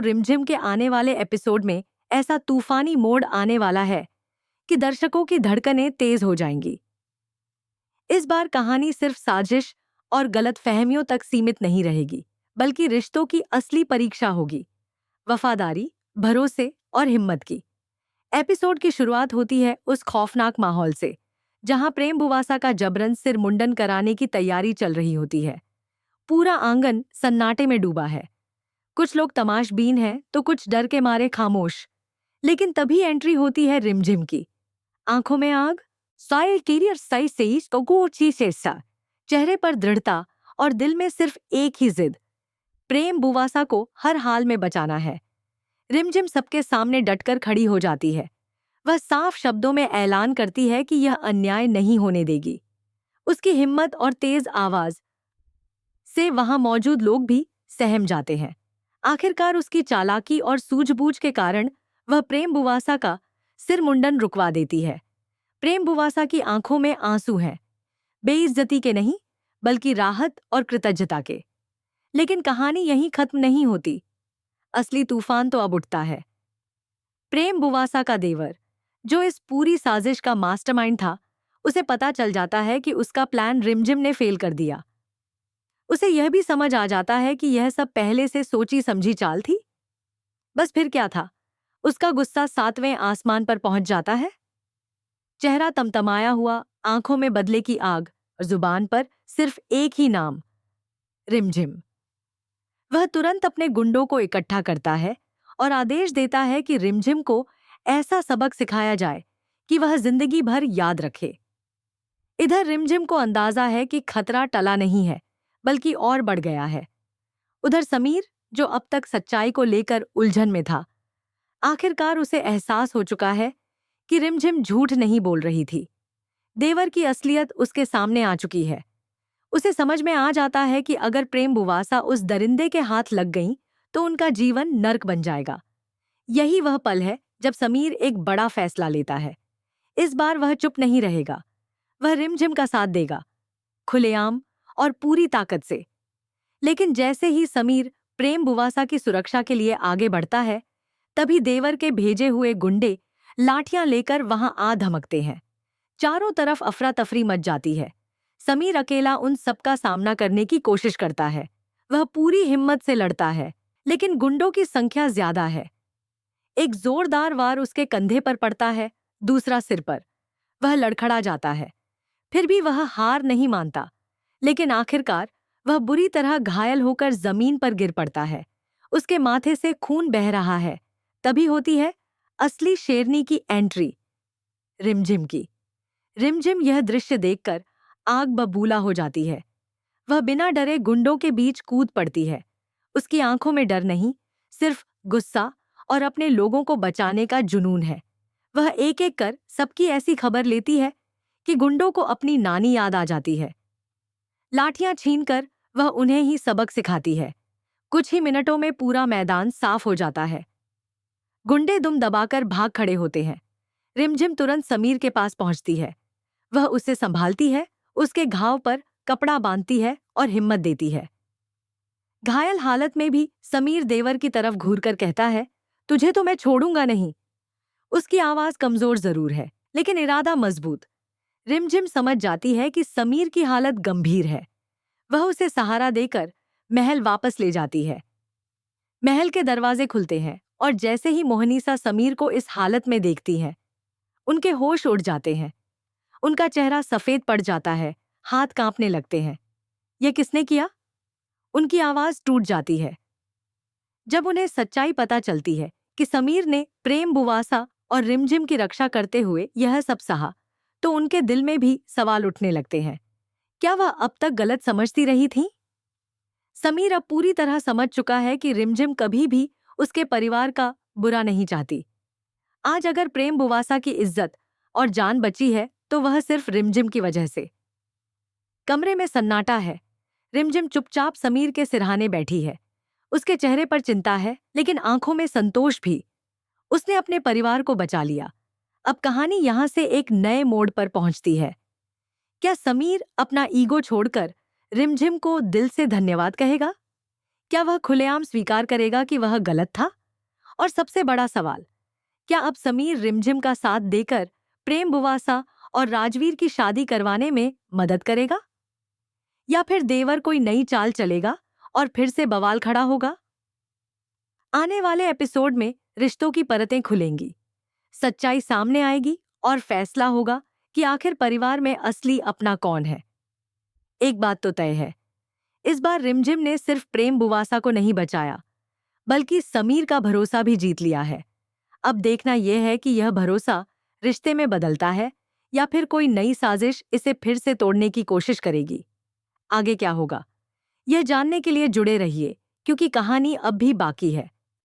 रिमझिम के आने वाले एपिसोड में ऐसा तूफानी मोड़ आने वाला है कि दर्शकों की धड़कनें तेज हो जाएंगी। इस बार कहानी सिर्फ साजिश और गलतफहमियों तक सीमित नहीं रहेगी, बल्कि रिश्तों की असली परीक्षा होगी, वफादारी, भरोसे और हिम्मत की। एपिसोड की शुरुआत होती है उस खौफनाक माहौल से, जहां प्रेम बुवासा का जबरन सिर मुंडन कराने की तैयारी चल रही होती है। पूरा आंगन सन्नाटे में डूबा है। कुछ लोग तमाशबीन हैं तो कुछ डर के मारे खामोश। लेकिन तभी एंट्री होती है रिमझिम की। आंखों में आग, साइल कीरियर साई सेइस कोगोची सेसा, चेहरे पर दृढ़ता और दिल में सिर्फ एक ही जिद, प्रेम बुवासा को हर हाल में बचाना है। रिमझिम सबके सामने डटकर खड़ी हो जाती है। वह साफ शब्दों में ऐलान करती है कि यह अन्याय नहीं होने देगी। उसकी हिम्मत और तेज आवाज से वहां मौजूद लोग भी सहम जाते हैं। आखिरकार उसकी चालाकी और सूझबूझ के कारण वह प्रेम बुवासा का सिर मुंडन रुकवा देती है। प्रेम बुवासा की आंखों में आंसू हैं, बेइज्जती के नहीं, बल्कि राहत और कृतज्ञता के। लेकिन कहानी यहीं खत्म नहीं होती। असली तूफान तो अब उठता है। प्रेम बुवासा का देवर, जो इस पूरी साजिश का मास्टरमाइंड था, उसे पता चल जाता है कि उसका प्लान रिमझिम ने फेल कर दिया। उसे यह भी समझ आ जाता है कि यह सब पहले से सोची समझी चाल थी। बस फिर क्या था, उसका गुस्सा 7वें आसमान पर पहुंच जाता है। चेहरा तमतमाया हुआ, आंखों में बदले की आग और जुबान पर सिर्फ एक ही नाम, रिमझिम। वह तुरंत अपने गुंडों को इकट्ठा करता है और आदेश देता है कि रिमझिम को ऐसा सबक सिखाया जाए कि वह जिंदगी भर याद रखे। इधर रिमझिम को अंदाजा है कि खतरा टला नहीं है, बल्कि और बढ़ गया है। उधर समीर, जो अब तक सच्चाई को लेकर उलझन में था, आखिरकार उसे एहसास हो चुका है कि रिमझिम झूठ नहीं बोल रही थी। देवर की असलियत उसके सामने आ चुकी है। उसे समझ में आ जाता है कि अगर प्रेम बुवासा उस दरिंदे के हाथ लग गई तो उनका जीवन नर्क बन जाएगा। यही वह पल है जब समीर एक बड़ा फैसला लेता है। इस बार वह चुप नहीं रहेगा। वह रिमझिम का साथ देगा, खुलेआम और पूरी ताकत से। लेकिन जैसे ही समीर प्रेम बुवासा की सुरक्षा के लिए आगे बढ़ता है, तभी देवर के भेजे हुए गुंडे लाठियां लेकर वहां आ धमकते हैं। चारों तरफ अफरा तफरी मच जाती है। समीर अकेला उन सबका सामना करने की कोशिश करता है। वह पूरी हिम्मत से लड़ता है, लेकिन गुंडों की संख्या ज्यादा है। एक जोरदार वार उसके कंधे पर पड़ता है, दूसरा सिर पर। वह लड़खड़ा जाता है। फिर भी वह हार नहीं मानता। लेकिन आखिरकार वह बुरी तरह घायल होकर जमीन पर गिर पड़ता है। उसके माथे से खून बह रहा है। तभी होती है असली शेरनी की एंट्री, रिमझिम की। रिमझिम यह दृश्य देखकर आग बबूला हो जाती है। वह बिना डरे गुंडों के बीच कूद पड़ती है। उसकी आंखों में डर नहीं, सिर्फ गुस्सा और अपने लोगों को बचाने का जुनून है। वह एक एक कर सबकी ऐसी खबर लेती है कि गुंडों को अपनी नानी याद आ जाती है। लाठियां छीनकर वह उन्हें ही सबक सिखाती है। कुछ ही मिनटों में पूरा मैदान साफ हो जाता है। गुंडे दुम दबाकर भाग खड़े होते हैं। रिमझिम तुरंत समीर के पास पहुंचती है। वह उसे संभालती है, उसके घाव पर कपड़ा बांधती है और हिम्मत देती है। घायल हालत में भी समीर देवर की तरफ घूरकर कहता है, तुझे तो मैं छोड़ूंगा नहीं। उसकी आवाज कमजोर जरूर है, लेकिन इरादा मजबूत। रिमझिम समझ जाती है कि समीर की हालत गंभीर है। वह उसे सहारा देकर महल वापस ले जाती है। महल के दरवाजे खुलते हैं और जैसे ही मोहनीसा समीर को इस हालत में देखती है, उनके होश उड़ जाते हैं। उनका चेहरा सफेद पड़ जाता है, हाथ कांपने लगते हैं। यह किसने किया? उनकी आवाज टूट जाती है। जब उन्हें सच्चाई पता चलती है कि समीर ने प्रेम बुवासा और रिमझिम की रक्षा करते हुए यह सब सहा, तो उनके दिल में भी सवाल उठने लगते हैं। क्या वह अब तक गलत समझती रही थी? समीर अब पूरी तरह समझ चुका है कि रिमझिम कभी भी उसके परिवार का बुरा नहीं चाहती। आज अगर प्रेम बुवासा की इज्जत और जान बची है, तो वह सिर्फ रिमझिम की वजह से। कमरे में सन्नाटा है। रिमझिम चुपचाप समीर के सिरहाने बैठी है। उसके चेहरे पर चिंता है, लेकिन आंखों में संतोष भी। उसने अपने परिवार को बचा लिया। अब कहानी यहां से एक नए मोड़ पर पहुंचती है। क्या समीर अपना ईगो छोड़कर रिमझिम को दिल से धन्यवाद कहेगा? क्या वह खुलेआम स्वीकार करेगा कि वह गलत था? और सबसे बड़ा सवाल, क्या अब समीर रिमझिम का साथ देकर प्रेम बुवासा और राजवीर की शादी करवाने में मदद करेगा? या फिर देवर कोई नई चाल चलेगा और फिर से बवाल खड़ा होगा? आने वाले एपिसोड में रिश्तों की परतें खुलेंगी, सच्चाई सामने आएगी और फैसला होगा कि आखिर परिवार में असली अपना कौन है। एक बात तो तय है, इस बार रिमझिम ने सिर्फ प्रेम बुवासा को नहीं बचाया, बल्कि समीर का भरोसा भी जीत लिया है। अब देखना यह है कि यह भरोसा रिश्ते में बदलता है या फिर कोई नई साजिश इसे फिर से तोड़ने की कोशिश करेगी। आगे क्या होगा, यह जानने के लिए जुड़े रहिए, क्योंकि कहानी अब भी बाकी है।